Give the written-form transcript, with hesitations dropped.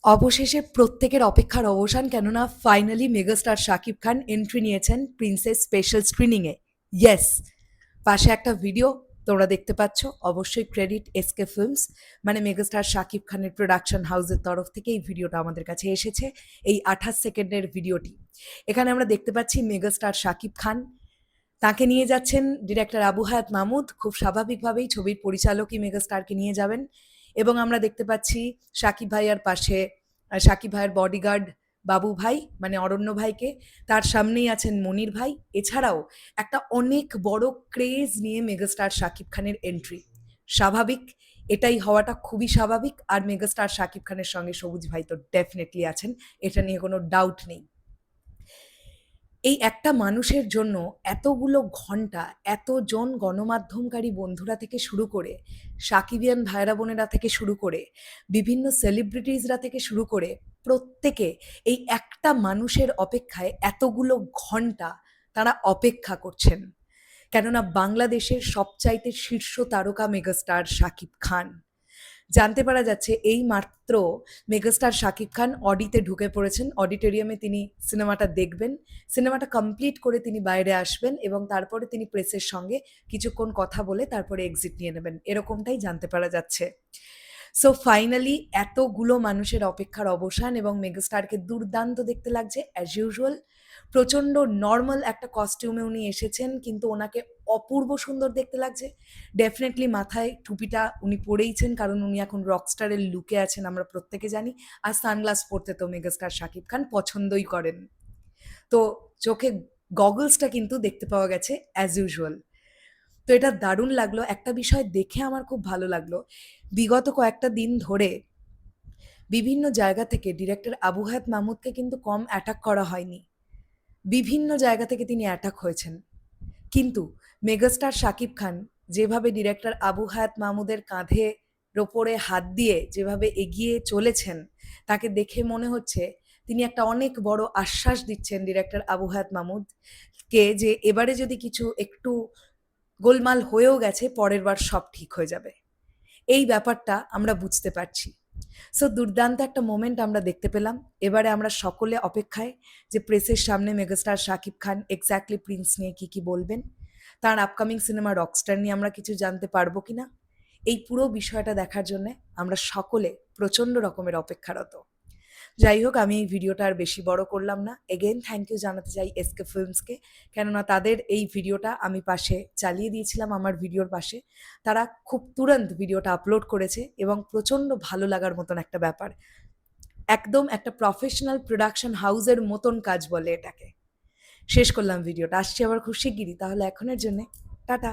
অবশেষে প্রত্যেকের অপেক্ষার অবসান, কেননা finally megastar Shakib Khan entry নিয়েছেন প্রিন্সেস স্পেশাল স্ক্রিনিংয়ে। ইয়েস, পাশে একটা ভিডিও তোমরা দেখতে পাচ্ছ, অবশ্যই ক্রেডিট এসকে ফিল্মস, মানে মেগাস্টার শাকিব খানের প্রোডাকশন হাউসের তরফ থেকে এই ভিডিওটা আমাদের কাছে এসেছে। এই 28 সেকেন্ডের ভিডিওটি, এখানে আমরা দেখতে পাচ্ছি মেগাস্টার শাকিব খান, তাকে নিয়ে যাচ্ছেন ডিরেক্টর আবু হায়াত মাহমুদ। খুব স্বাভাবিকভাবেই ছবির পরিচালকই মেগাস্টারকে নিয়ে যাবেন, এবং আমরা দেখতে পাচ্ছি শাকিব ভাইয়ার পাশে শাকিব ভাইয়ের বডিগার্ড বাবু ভাই, মানে অরণ্য ভাইকে, তার সামনেই আছেন মনির ভাই। এছাড়াও একটা অনেক বড় ক্রেজ নিয়ে মেগাস্টার শাকিব খানের এন্ট্রি। স্বাভাবিক, এটাই হওয়াটা খুবই স্বাভাবিক। আর মেগাস্টার শাকিব খানের সঙ্গে সবুজ ভাই তো ডেফিনেটলি আছেন, এটা নিয়ে কোনো ডাউট নেই। এই একটা মানুষের জন্য এতগুলো ঘন্টা, এতজন গণমাধ্যমকারী বন্ধুরা থেকে শুরু করে, সাকিবিয়ান ভাইরা বোনেরা থেকে শুরু করে, বিভিন্ন সেলিব্রিটিজরা থেকে শুরু করে, প্রত্যেকে এই একটা মানুষের অপেক্ষায় এতগুলো ঘন্টা তারা অপেক্ষা করছেন। কেননা বাংলাদেশের সবচাইতে শীর্ষ তারকা মেগাস্টার শাকিব খান। জানতে পারা যাচ্ছে এই মাত্র মেগাস্টার শাকিব খান অডিতে ঢুকে পড়েছেন। অডিটোরিয়ামে তিনি সিনেমাটা দেখবেন, সিনেমাটা কমপ্লিট করে তিনি বাইরে আসবেন, এবং তারপরে তিনি প্রেসের সঙ্গে কিছুক্ষণ কথা বলে তারপরে এক্সিট নিয়ে নেবেন, এরকমটাই জানতে পারা যাচ্ছে। সো ফাইনালি এতগুলো মানুষের অপেক্ষার অবসান, এবং মেগাস্টারকে দুর্দান্ত দেখতে লাগছে অ্যাজ ইউজুয়াল। প্রচণ্ড নর্মাল একটা কস্টিউমে উনি এসেছেন, কিন্তু ওনাকে অপূর্ব সুন্দর দেখতে লাগছে। ডেফিনেটলি মাথায় টুপিটা উনি পরেইছেন, কারণ উনি এখন রকস্টারের লুকে আছেন, আমরা প্রত্যেকে জানি। আর সানগ্লাস পরতে তো মেগাস্টার শাকিব খান পছন্দই করেন। তো চোখে গগলসটা কিন্তু দেখতে পাওয়া গেছে অ্যাজ ইউজুয়াল। তো এটা দারুণ লাগলো। একটা বিষয় দেখে আমার খুব ভালো লাগলো, বিগত কয়েকটা দিন ধরে বিভিন্ন জায়গা থেকে ডিরেক্টর আবু হায়াত মাহমুদকে কিন্তু কম অ্যাটাক করা হয়নি। বিভিন্ন জায়গা থেকে তিনি অ্যাটাক হয়েছেন, কিন্তু মেগাস্টার শাকিব খান যেভাবে ডিরেক্টর আবু হায়াত মাহমুদের কাঁধের ওপরে হাত দিয়ে যেভাবে এগিয়ে চলেছেন, তাকে দেখে মনে হচ্ছে তিনি একটা অনেক বড় আশ্বাস দিচ্ছেন ডিরেক্টর আবু হায়াত মাহমুদকে, যে এবারে যদি কিছু একটু গোলমাল হয়েও গেছে, পরের বার সব ঠিক হয়ে যাবে। এই ব্যাপারটা আমরা বুঝতে পারছি। সো দুর্দান্ত একটা মোমেন্ট আমরা দেখতে পেলাম। এবারে আমরা সকলে অপেক্ষায় যে প্রেসের সামনে megastar Shakib Khan exactly Prince নিয়ে কি বলবেন, তার আপকামিং সিনেমা রকস্টার নিয়ে আমরা কিছু জানতে পারবো কিনা, এই পুরো বিষয়টা দেখার জন্য আমরা সকলে প্রচণ্ড রকমের অপেক্ষারত। যাই হোক, আমি এই ভিডিওটা আর বেশি বড় করলাম না। এগেইন থ্যাংক ইউ জানাতে চাই এসকে ফিল্মসকে, কেননা তাদের এই ভিডিওটা আমি পাশে চালিয়ে দিয়েছিলাম, আমার ভিডিওর পাশে। তারা খুব তুরন্ত ভিডিওটা আপলোড করেছে, এবং প্রচণ্ড ভালো লাগার মতন একটা ব্যাপার। একদম একটা প্রফেশনাল প্রোডাকশন হাউসের মতন কাজ বলে এটাকে। শেষ করলাম ভিডিওটা, আসছি আবার খুব শিগগিরই। তাহলে এখনের জন্যে টাটা।